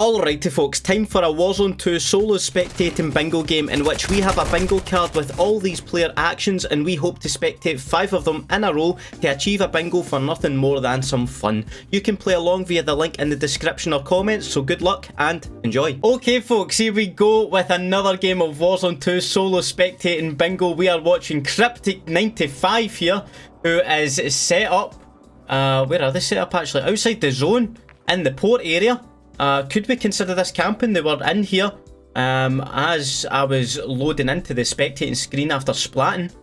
Alrighty folks, time for a Warzone 2 solo spectating bingo game in which we have a bingo card with all these player actions and we hope to spectate 5 of them in a row to achieve a bingo for nothing more than some fun. You can play along via the link in the description or comments, so good luck and enjoy. Okay folks, here we go with another game of Warzone 2 solo spectating bingo. We are watching Cryptic95 here, who is set up, where are they set up actually? Outside the zone, in the port area. Could we consider this camping? They were in here as I was loading into the spectating screen after splatting,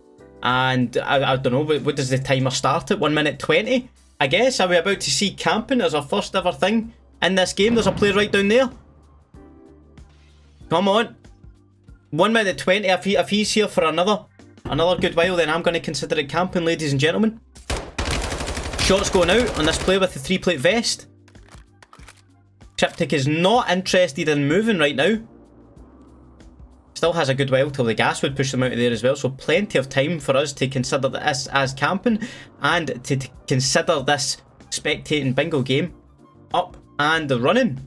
and I don't know, what does the timer start at? 1 minute 20? I guess. Are we about to see camping as our first ever thing in this game? There's a player right down there. Come on. 1 minute 20. If he's here for another good while, then I'm going to consider it camping, ladies and gentlemen. Shots going out on this player with the 3-plate vest. Cryptic is not interested in moving right now. Still has a good while till the gas would push them out of there as well, so plenty of time for us to consider this as camping and to consider this spectating bingo game up and running.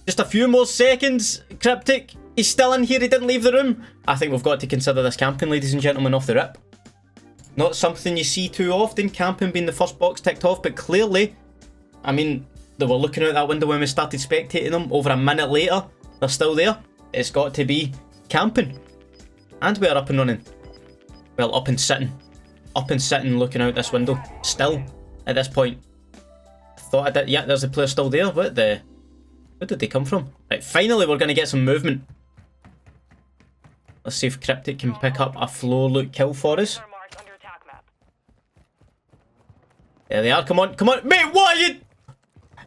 Just a few more seconds. Cryptic, he's still in here, he didn't leave the room. I think we've got to consider this camping, ladies and gentlemen, off the rip. Not something you see too often, camping being the first box ticked off, but clearly, I mean, they were looking out that window when we started spectating them. Over a minute later, they're still there. It's got to be camping. And we are up and running. Well, up and sitting. Up and sitting looking out this window. Still, at this point. I thought I did. Yeah, there's a player still there. Where did they come from? Right, finally we're going to get some movement. Let's see if Cryptic can pick up a floor loot kill for us. There they are. Come on, come on. Mate, what are you...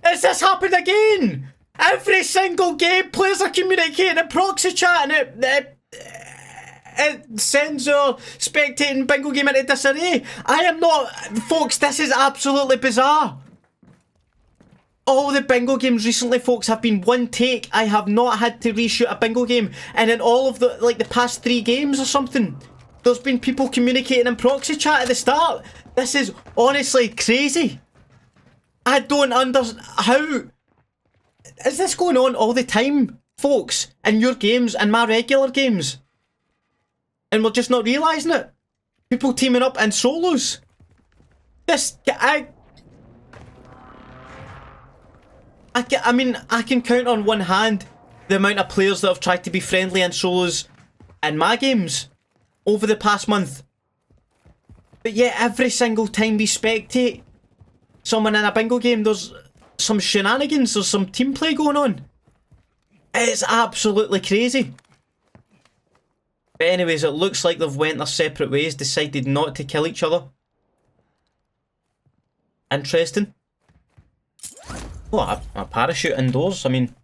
Has this happened again? Every single game, players are communicating in proxy chat and it sends our spectating bingo game into disarray. I am not... Folks, this is absolutely bizarre. All the bingo games recently, folks, have been one take. I have not had to reshoot a bingo game. And in all of the, like, the past 3 games or something, there's been people communicating in proxy chat at the start. This is honestly crazy. I don't understand. How is this going on all the time, folks, in your games and my regular games? And we're just not realising it. People teaming up in solos. I mean, I can count on one hand the amount of players that have tried to be friendly in solos in my games over the past month. But yet, every single time we spectate someone in a bingo game, there's some shenanigans, there's some team play going on. It's absolutely crazy. But anyways, it looks like they've went their separate ways, decided not to kill each other. Interesting. Oh, a parachute indoors, I mean,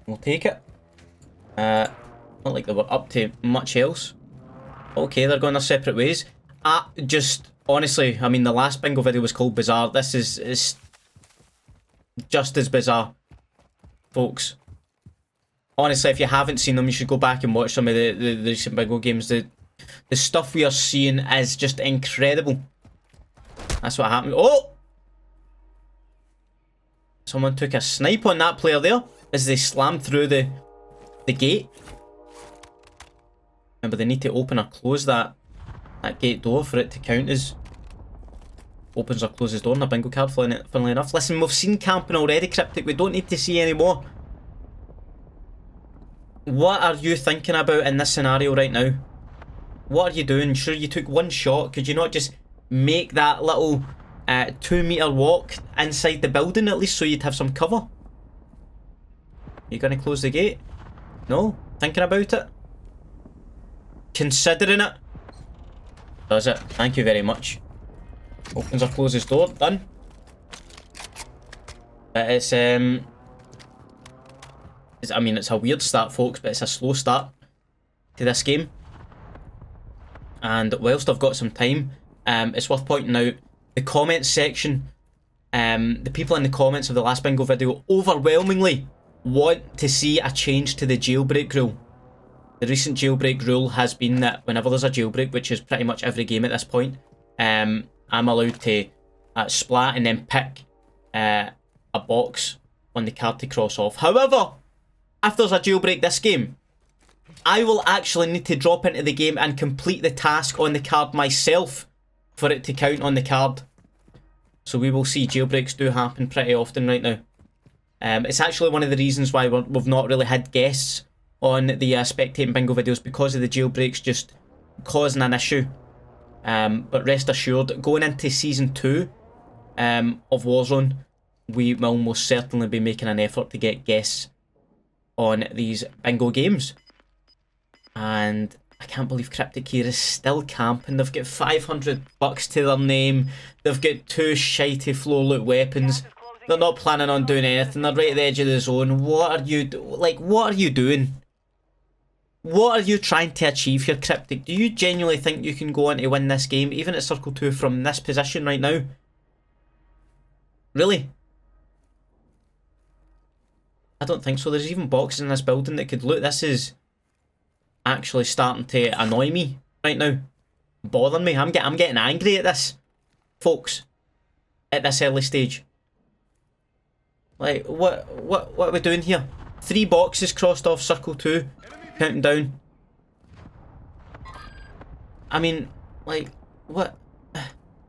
we'll take it. Not like they were up to much else. Okay, they're going their separate ways. Just... Honestly, I mean, the last bingo video was called Bizarre. This is just as bizarre, folks. Honestly, if you haven't seen them, you should go back and watch some of the recent bingo games. The stuff we are seeing is just incredible. That's what happened. Oh! Someone took a snipe on that player there as they slammed through the gate. Remember, they need to open or close that gate door for it to count as opens or closes door on a bingo card, funnily enough. Listen, we've seen camping already, Cryptic. We don't need to see any more. What are you thinking about in this scenario right now? What are you doing? Sure, you took one shot. Could you not just make that little 2-meter walk inside the building at least so you'd have some cover? You gonna close the gate? No? Thinking about it? Considering it? Does it? Thank you very much. Opens or closes door. Done. But it's I mean, it's a weird start, folks, but it's a slow start to this game. And whilst I've got some time, it's worth pointing out the comments section. The people in the comments of the last bingo video overwhelmingly want to see a change to the jailbreak rule. The recent jailbreak rule has been that whenever there's a jailbreak, which is pretty much every game at this point, I'm allowed to splat and then pick a box on the card to cross off. However, if there's a jailbreak this game, I will actually need to drop into the game and complete the task on the card myself for it to count on the card. So we will see. Jailbreaks do happen pretty often right now. It's actually one of the reasons why we've not really had guests on the Spectating Bingo videos, because of the jailbreaks just causing an issue. But rest assured, going into Season 2 of Warzone, we will most certainly be making an effort to get guests on these bingo games. And I can't believe Cryptic here is still camping. They've got 500 bucks to their name. They've got 2 shitey floor loot weapons. They're not planning on doing anything. They're right at the edge of the zone. What are you what are you doing? What are you trying to achieve here, Cryptic? Do you genuinely think you can go on to win this game, even at Circle 2, from this position right now? Really? I don't think so. There's even boxes in this building that could loot. This is actually starting to annoy me right now. Bothering me. I'm getting angry at this, folks, at this early stage. Like, what are we doing here? 3 boxes crossed off Circle 2. Counting down. I mean, like, what? I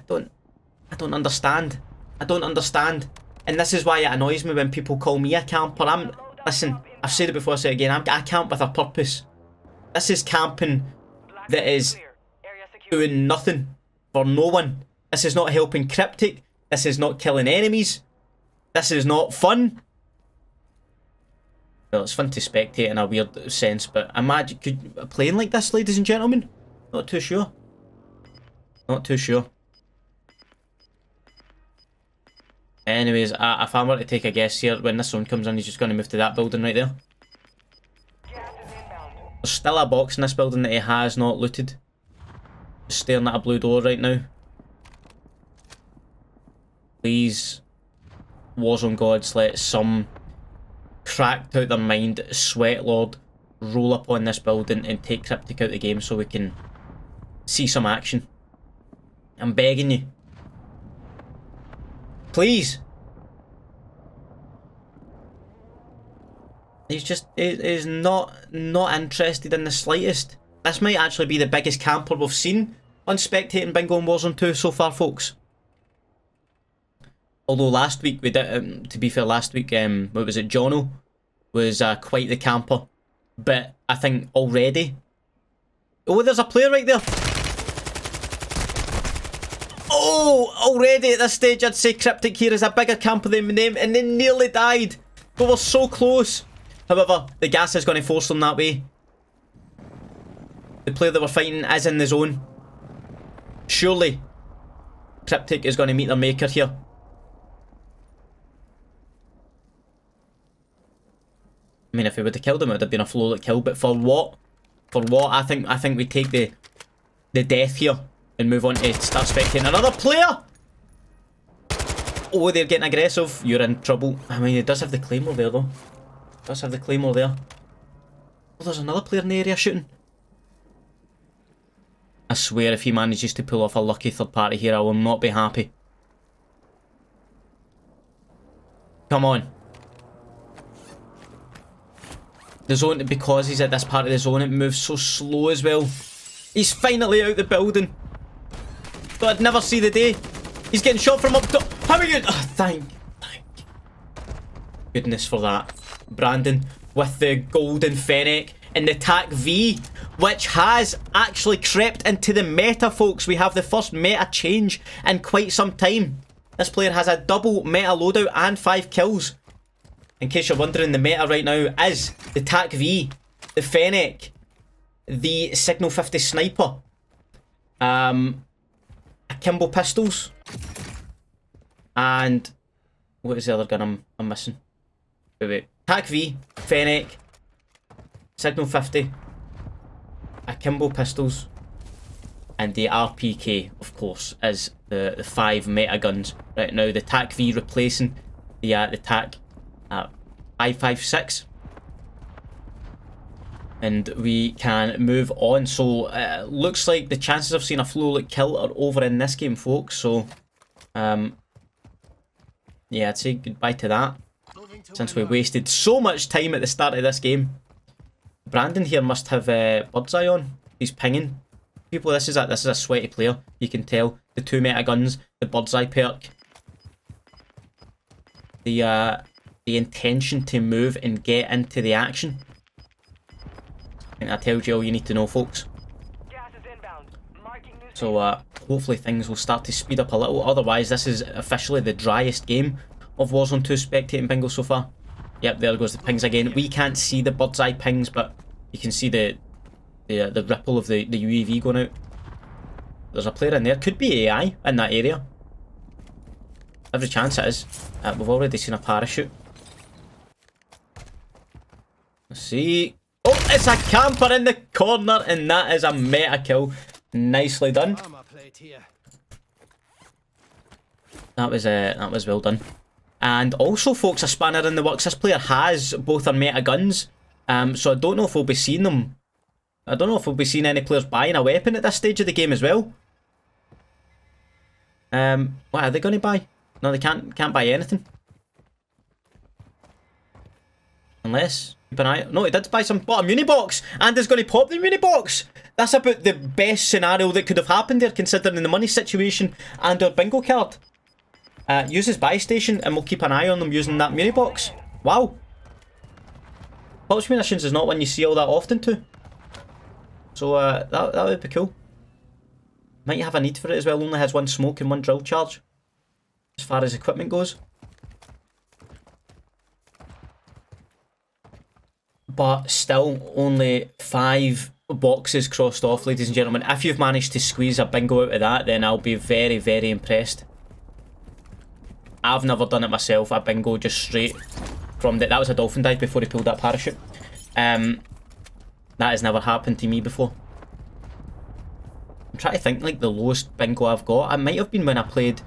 don't understand. I don't understand. And this is why it annoys me when people call me a camper. Listen, I've said it before, I'll say it again. I camp with a purpose. This is camping that is doing nothing for no one. This is not helping Cryptic. This is not killing enemies. This is not fun. Well, it's fun to spectate in a weird sense, but imagine playing like this, ladies and gentlemen? Not too sure. Not too sure. Anyways, if I were to take a guess here, when this one comes in, he's just going to move to that building right there. There's still a box in this building that he has not looted. Just staring at a blue door right now. Please, Warzone gods, let some cracked out their mind sweat lord roll up on this building and take Cryptic out of the game so we can see some action. I'm begging you. Please. He's not interested in the slightest. This might actually be the biggest camper we've seen on Spectating Bingo and Warzone 2 so far, folks. Although last week we did, to be fair, last week, what was it, Jono was quite the camper. But I think already... Oh, there's a player right there! Oh, already at this stage I'd say Cryptic here is a bigger camper than them, and they nearly died. We were so close. However, the gas is going to force them that way. The player that we're fighting is in the zone. Surely, Cryptic is going to meet their maker here. I mean, if we would have killed him, it would have been a flawless kill. But for what? For what? I think we take the death here and move on to start spectating another player. Oh, they're getting aggressive. You're in trouble. I mean, it does have the claymore there, though. It does have the claymore there. Oh, there's another player in the area shooting. I swear, if he manages to pull off a lucky third party here, I will not be happy. Come on. The zone, because he's at this part of the zone, it moves so slow as well. He's finally out the building. But I'd never see the day. He's getting shot from up top. How are you? Oh, thank goodness for that. Brandon with the golden Fennec and the TAC V, which has actually crept into the meta, folks. We have the first meta change in quite some time. This player has a double meta loadout and 5 kills. In case you're wondering, the meta right now is the TAC V, the Fennec, the Signal 50 Sniper, Akimbo pistols, and what is the other gun I'm missing? Wait. TAC V, Fennec, Signal 50, Akimbo pistols, and the RPK, of course, is the 5 meta guns right now. The TAC V replacing the TAC 5.56, and we can move on. So looks like the chances of seeing a flawless kill are over in this game, folks. So yeah, I'd say goodbye to that. since we wasted so much time at the start of this game. Brandon here must have bird's eye on. He's pinging people. This is a sweaty player. You can tell the 2 meta guns, the bird's eye perk, the intention to move and get into the action. I think that tells you all you need to know, folks. So hopefully things will start to speed up a little. Otherwise, this is officially the driest game of Warzone 2 spectating bingo so far. Yep, there goes the pings again. We can't see the bird's eye pings, but you can see the ripple of the UAV going out. There's a player in there. Could be AI in that area. Every chance it is. We've already seen a parachute. Let's see. Oh, it's a camper in the corner, and that is a meta kill. Nicely done. That was well done. And also, folks, a spanner in the works. This player has both our meta guns, so I don't know if we'll be seeing them. I don't know if we'll be seeing any players buying a weapon at this stage of the game as well. What are they going to buy? No, they can't buy anything. Unless, keep an eye. No, he did buy some. Bought a muni box, and is going to pop the muni box. That's about the best scenario that could have happened there, considering the money situation and our bingo card. Use his buy station, and we'll keep an eye on them using that muni box. Wow. Pulse munitions is not one you see all that often too. So that would be cool. Might have a need for it as well. Only has 1 smoke and 1 drill charge, as far as equipment goes. But still, only 5 boxes crossed off, ladies and gentlemen. If you've managed to squeeze a bingo out of that, then I'll be very, very impressed. I've never done it myself, a bingo just straight from that was a dolphin dive before he pulled that parachute. That has never happened to me before. I'm trying to think like the lowest bingo I've got. It might have been when I played,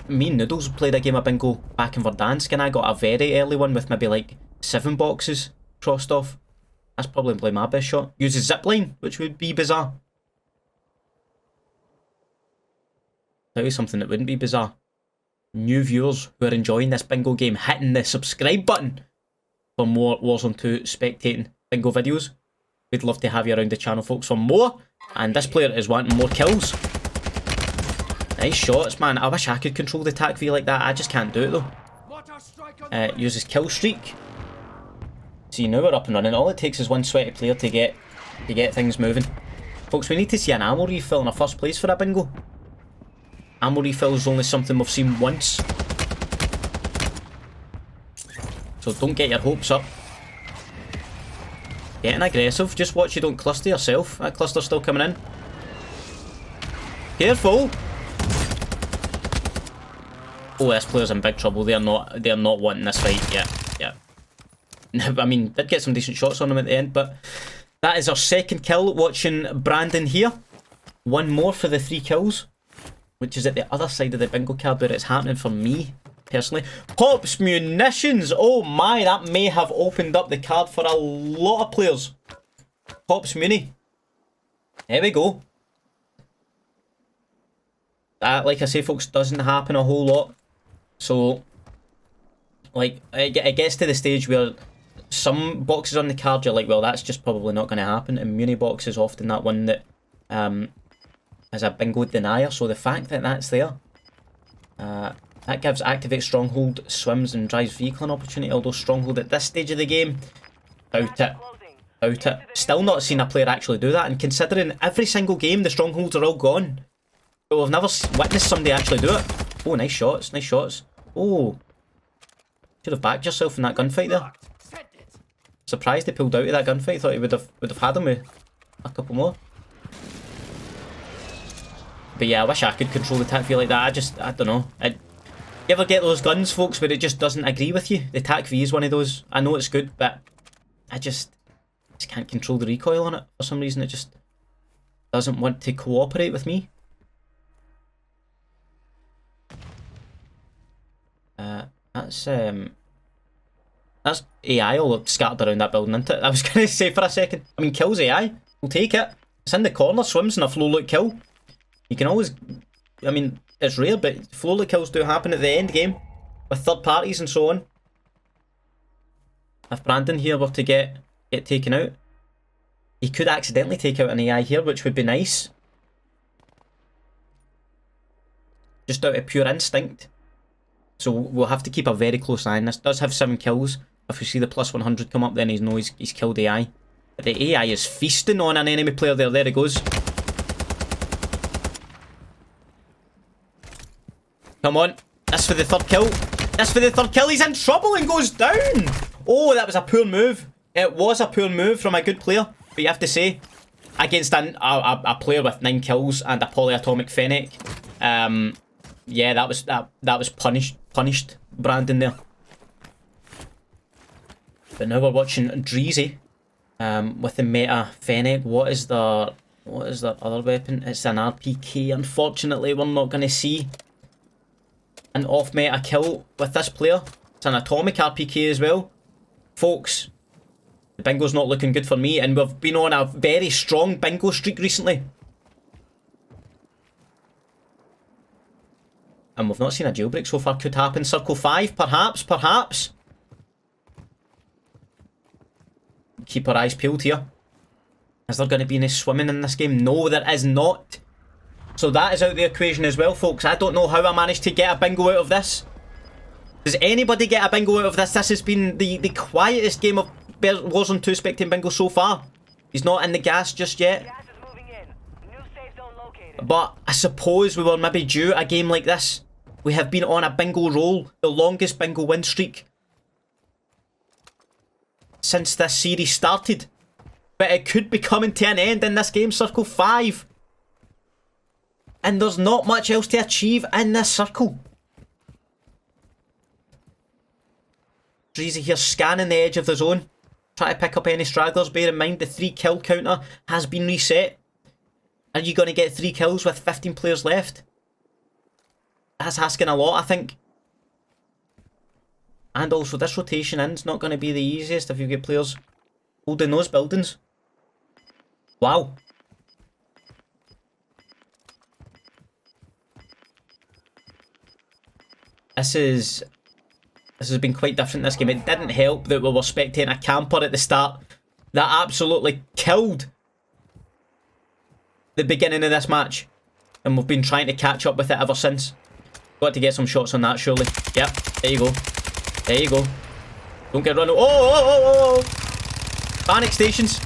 me and Noodles played a game of bingo back in Verdansk, and I got a very early one with maybe like 7 boxes crossed off. That's probably my best shot. Uses zipline, which would be bizarre. Tell you something that wouldn't be bizarre. New viewers who are enjoying this bingo game hitting the subscribe button for more Warzone 2 spectating bingo videos. We'd love to have you around the channel, folks, for more. And this player is wanting more kills. Nice shots, man. I wish I could control the attack V like that. I just can't do it though. Uses kill streak. See, now we're up and running. All it takes is 1 sweaty player to get things moving. Folks, we need to see an ammo refill in a first place for a bingo. Ammo refill is only something we've seen once. So don't get your hopes up. Getting aggressive. Just watch you don't cluster yourself. That cluster's still coming in. Careful! Oh, this player's in big trouble. They're not wanting this fight. Yeah. I mean, did get some decent shots on him at the end, but that is our 2nd kill. Watching Brandon here. 1 more for the 3 kills, which is at the other side of the bingo card where it's happening for me, personally. Pops munitions! Oh my, that may have opened up the card for a lot of players. Pops muni. There we go. That, like I say, folks, doesn't happen a whole lot. So, like, it gets to the stage where some boxes on the card you're like, well, that's just probably not going to happen. And muni box is often that one that is a bingo denier. So the fact that that's there, that gives activate stronghold, swims and drives vehicle an opportunity. Although stronghold at this stage of the game, doubt it. Still not seen a player actually do that. And considering every single game the strongholds are all gone, but we've never witnessed somebody actually do it. Oh, nice shots, nice shots. Oh, should have backed yourself in that gunfight there. Surprised he pulled out of that gunfight. Thought he would have had him with a couple more. But yeah, I wish I could control the tac V like that. I don't know. You ever get those guns, folks, where it just doesn't agree with you? The tac V is one of those. I know it's good, but I just can't control the recoil on it. For some reason, it just doesn't want to cooperate with me. That's AI all scattered around that building, isn't it? I was going to say for a second. I mean, kills AI. We'll take it. It's in the corner, swims in a flow look kill. You can always... I mean, it's rare, but flow look kills do happen at the end game. With third parties and so on. If Brandon here were to get taken out, he could accidentally take out an AI here, which would be nice. Just out of pure instinct. So we'll have to keep a very close eye on this. Does have 7 kills. If we see the plus 100 come up, then he knows he's killed AI. But the AI is feasting on an enemy player there. There he goes. Come on. That's for the 3rd kill. That's for the 3rd kill. He's in trouble and goes down. Oh, that was a poor move. It was a poor move from a good player. But you have to say, against a player with 9 kills and a polyatomic Fennec, yeah, that was punished Brandon there. But now we're watching Dreezy with the meta Fennec. What is their other weapon? It's an RPK. Unfortunately, we're not going to see an off-meta kill with this player. It's an atomic RPK as well. Folks, the bingo's not looking good for me, and we've been on a very strong bingo streak recently. And we've not seen a jailbreak so far. Could happen. Circle 5, perhaps. Keep our eyes peeled here. Is there going to be any swimming in this game? No, there is not. So that is out of the equation as well, folks. I don't know how I managed to get a bingo out of this. Does anybody get a bingo out of this? This has been the quietest game of Warzone 2 Spectating bingo so far. He's not in the gas just yet. Gas is moving in. New safe zone located. But I suppose we were maybe due a game like this. We have been on a bingo roll, the longest bingo win streak since this series started. But it could be coming to an end in this game, Circle 5. And there's not much else to achieve in this circle. Dreezy here scanning the edge of the zone. Try to pick up any stragglers. Bear in mind the 3 kill counter has been reset. Are you going to get 3 kills with 15 players left? That's asking a lot, I think. And also, this rotation in's not going to be the easiest if you get players holding those buildings. Wow. This has been quite different this game. It didn't help that we were spectating a camper at the start that absolutely killed the beginning of this match. And we've been trying to catch up with it ever since. Got to get some shots on that, surely. Yep, there you go. There you go. Don't get run. Oh! Panic stations.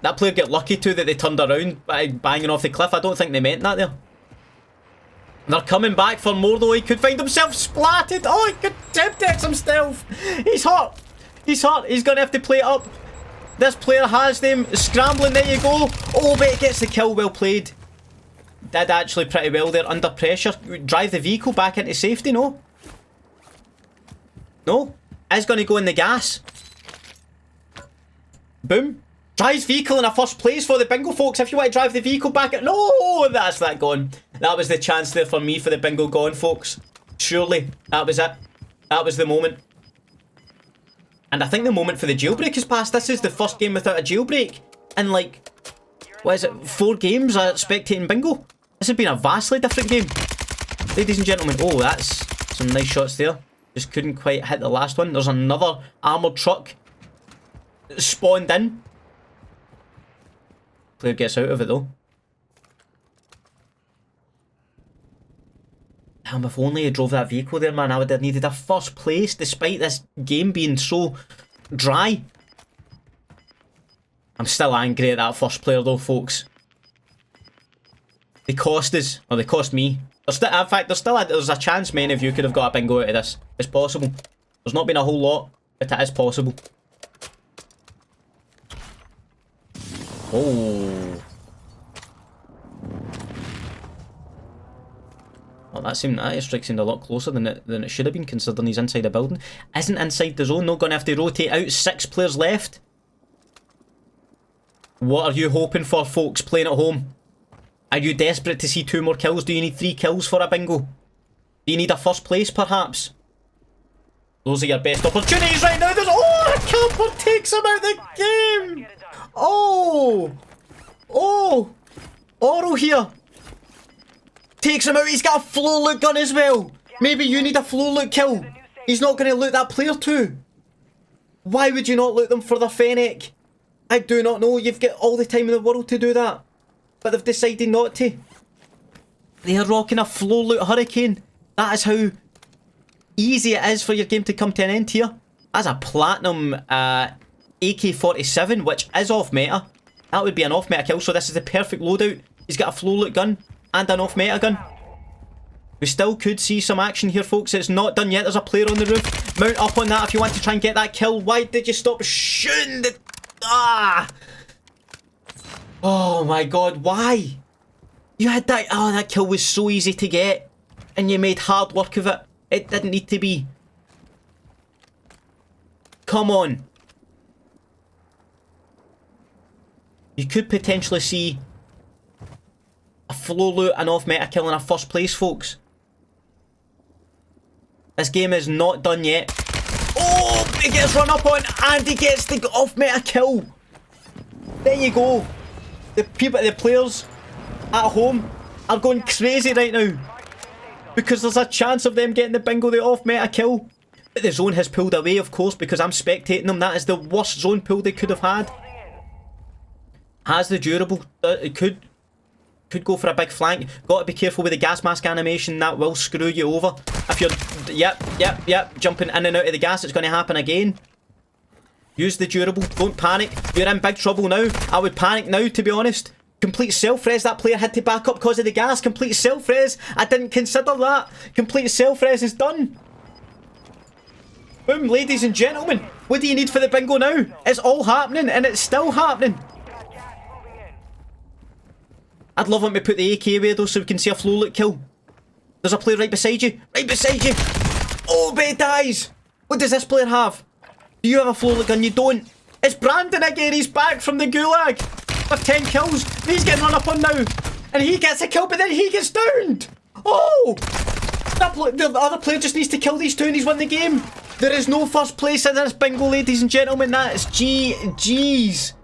That player get lucky too that they turned around by banging off the cliff. I don't think they meant that there. They're coming back for more though. He could find himself splatted. Oh, he could tempt some stealth. He's hurt. He's hurt. He's going to have to play it up. This player has them scrambling. There you go. Oh, but he gets the kill. Well played. Did actually pretty well there under pressure. Drive the vehicle back into safety, no? No? Is going to go in the gas. Boom. Drives vehicle in a first place for the bingo, folks. If you want to drive the vehicle back at... No! That's that gone. That was the chance there for me for the bingo gone, folks. Surely. That was it. That was the moment. And I think the moment for the jailbreak has passed. This is the first game without a jailbreak. And like... What is it? 4 games at Spectating bingo? This has been a vastly different game. Ladies and gentlemen. Oh, that's some nice shots there. Just couldn't quite hit the last one. There's another armoured truck spawned in. Player gets out of it though. Damn, if only I drove that vehicle there, man, I would have needed a first place despite this game being so dry. I'm still angry at that first player though, folks. They cost us, or they cost me. In fact, there's a chance many of you could have got a bingo out of this. It's possible. There's not been a whole lot, but it is possible. Oh. Well, that airstrike seemed a lot closer than it should have been, considering he's inside a building. Isn't inside the zone, though. Going to have to rotate out. 6 players left. What are you hoping for, folks, playing at home? Are you desperate to see 2 more kills? Do you need 3 kills for a bingo? Do you need a first place, perhaps? Those are your best opportunities right now. Oh, a camper takes him out of the game. Oh. Oh. Oro here. Takes him out. He's got a floor loot gun as well. Maybe you need a floor loot kill. He's not going to loot that player too. Why would you not loot them for their Fennec? I do not know. You've got all the time in the world to do that. But they've decided not to. They are rocking a flow loot hurricane. That is how easy it is for your game to come to an end here. That's a platinum AK-47, which is off meta. That would be an off meta kill, so this is the perfect loadout. He's got a flow loot gun and an off meta gun. We still could see some action here, folks. It's not done yet. There's a player on the roof. Mount up on that if you want to try and get that kill. Why did you stop shooting the... Ah! Oh my god, why? You had that... Oh, that kill was so easy to get. And you made hard work of it. It didn't need to be. Come on. You could potentially see a flow loot and off meta kill in a first place, folks. This game is not done yet. Oh, he gets run up on and he gets the off meta kill. There you go. The people, the players at home are going crazy right now because there's a chance of them getting the bingo, the off meta kill. But the zone has pulled away, of course, because I'm spectating them. That is the worst zone pull they could have had. Has the durable, it could go for a big flank. Got to be careful with the gas mask animation. That will screw you over. If you're, yep, jumping in and out of the gas, it's going to happen again. Use the durable. Don't panic. You're in big trouble now. I would panic now, to be honest. Complete self-res. That player had to back up because of the gas. Complete self-res. I didn't consider that. Complete self-res is done. Boom, ladies and gentlemen. What do you need for the bingo now? It's all happening, and it's still happening. I'd love him to put the AK away though so we can see a flow loot kill. There's a player right beside you. Right beside you. Oh, but it dies. What does this player have? Do you have a flow loot gun? You don't. It's Brandon again. He's back from the gulag with 10 kills. He's getting run up on now. And he gets a kill, but then he gets downed. Oh! The other player just needs to kill these two and he's won the game. There is no first place in this bingo, ladies and gentlemen. That is GG's.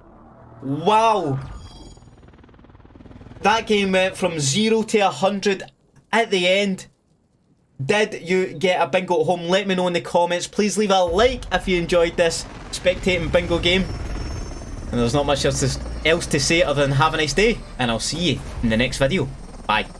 Wow. That game went from 0 to 100 at the end. Did you get a bingo at home? Let me know in the comments. Please leave a like if you enjoyed this spectating bingo game. And there's not much else to say other than have a nice day. And I'll see you in the next video. Bye.